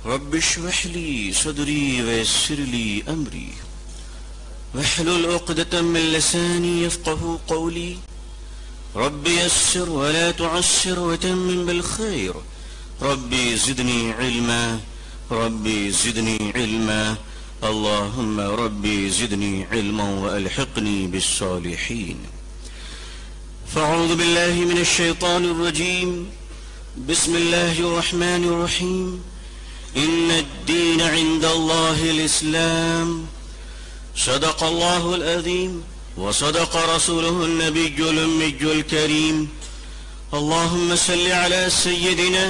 رب اشرح لي صدري ويسر لي أمري واحلل عقدة من لساني يفقه قولي رب يسر ولا تعسر وتمم بالخير ربي زدني علما ربي زدني علما اللهم ربي زدني علما وألحقني بالصالحين. فأعوذ بالله من الشيطان الرجيم. بسم الله الرحمن الرحيم. إن الدين عند الله الإسلام. صدق الله العظيم وصدق رسوله النبي الأمي الكريم. اللهم صل على سيدنا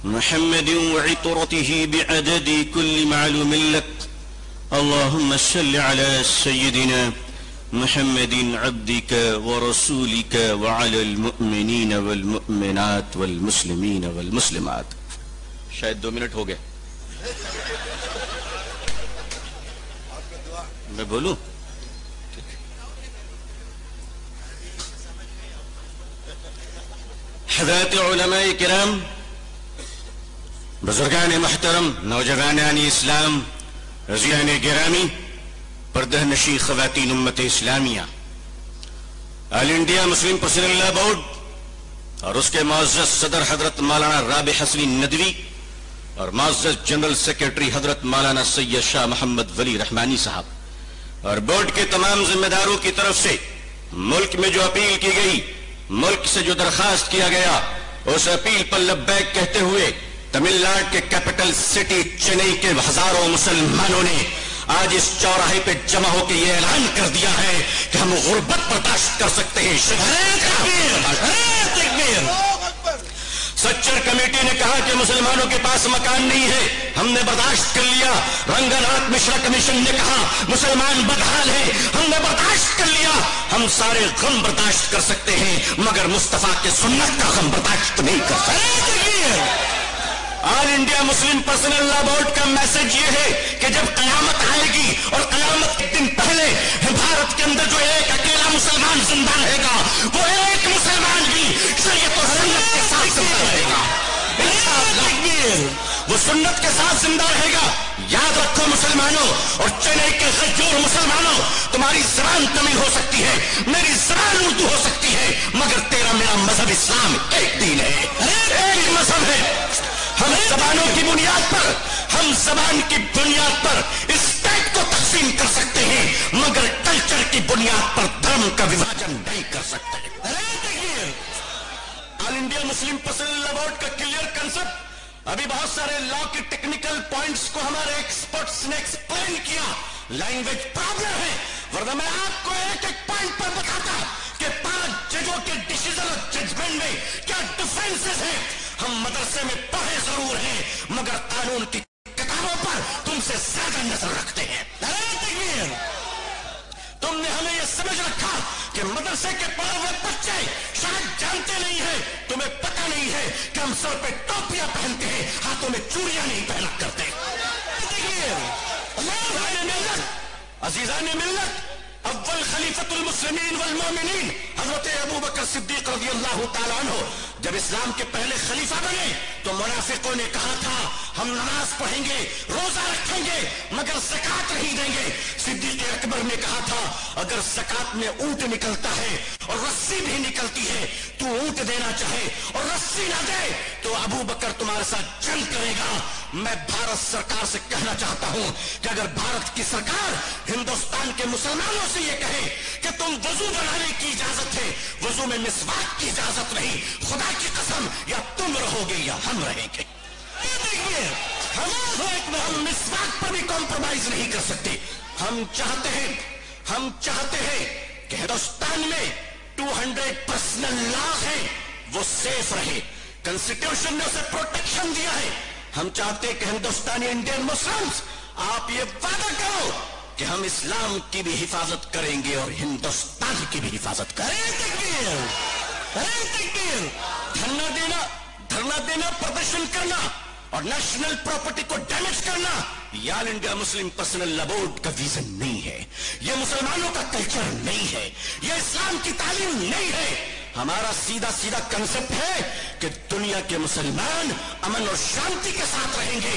محمد وعطرته بعدد كل معلوم لك. اللهم صل على سيدنا محمد عبدك ورسولك وعلى المؤمنين والمؤمنات والمسلمين والمسلمات. شاید 2 منٹ ہو گئے. میں بولوں؟ حضرات علماء کرام، بزرگان محترم، نوجوانان اسلام، رضیان گرامی، پردہ نشی خواتین امت اسلامیہ، آل انڈیا مسلم پرسنل لا بورڈ اور اس کے معزز صدر حضرت مولانا رابع حسنی ندوی اور معزز جنرل سیکرٹری حضرت مولانا سید شاہ محمد ولی رحمانی صاحب اور بورڈ کے تمام ذمہ داروں کی طرف سے ملک میں جو اپیل کی گئی، ملک سے جو درخواست کیا گیا، اس اپیل پر لبیک کہتے ہوئے تمل ناڈو کے کیپٹل سٹی چنئی کے ہزاروں مسلمانوں نے آج اس چوراہے پہ جمع ہو کے یہ اعلان کر دیا ہے کہ ہم غربت برداشت کر سکتے ہیں. سچر کمیٹی نے کہا کہ مسلمانوں کے پاس مکان نہیں ہے، ہم نے برداشت کر لیا. رنگناتھ مشرا کمیشن نے کہا مسلمان بدحال ہے، ہم نے برداشت کر لیا. ہم سارے غم برداشت کر سکتے ہیں مگر مصطفیٰ کے سنت کا غم برداشت نہیں کر سکتے. آل انڈیا مسلم پرسنل لا بورڈ کا میسج یہ ہے کہ جب قیامت آئے گی اور قیامت کے دن پہلے بھارت کے اندر جو ایک اکیلا مسلمان زندہ رہے گا، وہ ایک مسلمان بھی شریعت و سنت کے ساتھ زندہ رہے گا. وہ سنت کے ساتھ زندہ رہے گا. یاد رکھو مسلمانوں اور چنئی کے غجور مسلمانوں، تمہاری زبان تمل ہو سکتی ہے، میری زبان اردو ہو سکتی ہے، مگر تیرا میرا مذہب اسلام ایک دین ہے، ایک مذہب ہے. ہم زبانوں کی بنیاد پر، ہم زبان کی بنیاد پر اسٹیٹ کو تقسیم کر سکتے ہیں مگر کلچر کی بنیاد پر دھرم کا وبھاجن نہیں کر سکتے. آل انڈیا مسلم پرسنل لا بورڈ کا کلیئر کنسپٹ، ابھی بہت سارے لا کے ٹیکنیکل پوائنٹس کو ہمارے ایکسپرٹس نے ایکسپلین کیا. لینگویج پرابلم ہے، ورنہ میں آپ کو ایک ایک پوائنٹ پر بتاتا کہ 5 ججوں کے ڈیسیژن اور ججمنٹ میں کیا ڈیفرنسز ہیں. ہم مدرسے میں پڑھے ضرور ہیں مگر قانون کی کتابوں پر تم سے زیادہ نظر رکھتے ہیں. تم نے ہمیں یہ سمجھ رکھا کہ مدرسے کے پڑھے ہوئے بچے شاید جانتے نہیں ہیں، تمہیں پتہ نہیں ہے کہ ہم سر پہ ٹوپیاں پہنتے ہیں، ہاتھوں میں چوڑیاں نہیں پہنا کرتے. عزیزان ملت، اول خلیفۃ المسلمین والمومنین حضرت ابو بکر صدیق رضی اللہ تعالیٰ عنہ جب اسلام کے پہلے خلیفہ بنے تو منافقوں نے کہا تھا ہم نماز پڑھیں گے، روزہ رکھیں گے مگر زکات نہیں دیں گے. صدیق اکبر نے کہا تھا اگر زکات میں اونٹ نکلتا ہے اور رسی بھی نکلتی ہے، تو اونٹ دینا چاہے اور رسی نہ دے تو ابو بکر تمہارے ساتھ جنگ کرے گا. میں بھارت سرکار سے کہنا چاہتا ہوں کہ اگر بھارت کی سرکار ہندوستان کے مسلمانوں سے یہ کہے کہ تم وضو بنانے کی اجازت ہے، وضو میں مسواک کی اجازت نہیں، خدا کی قسم یا تم رہو گے یا ہم رہیں گے. ہم مسواک پر بھی کمپرومائز نہیں کر سکتے. ہم چاہتے ہیں کہ ہندوستان میں 200 پرسنل لا ہے وہ سیف رہے. کنسٹیٹیوشن نے اسے پروٹیکشن دیا ہے. ہم چاہتے ہیں کہ ہندوستانی انڈین مسلمز آپ یہ وعدہ کرو کہ ہم اسلام کی بھی حفاظت کریں گے اور ہندوستان کی بھی حفاظت کریں گے. دھرنا دینا، پردرشن کرنا اور نیشنل پراپرٹی کو ڈیمیج کرنا یہ آل انڈیا مسلم پرسنل لا بورڈ کا ویژن نہیں ہے، یہ مسلمانوں کا کلچر نہیں ہے، یہ اسلام کی تعلیم نہیں ہے. ہمارا سیدھا کنسپٹ ہے کہ دنیا کے مسلمان امن اور شانتی کے ساتھ رہیں گے.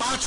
5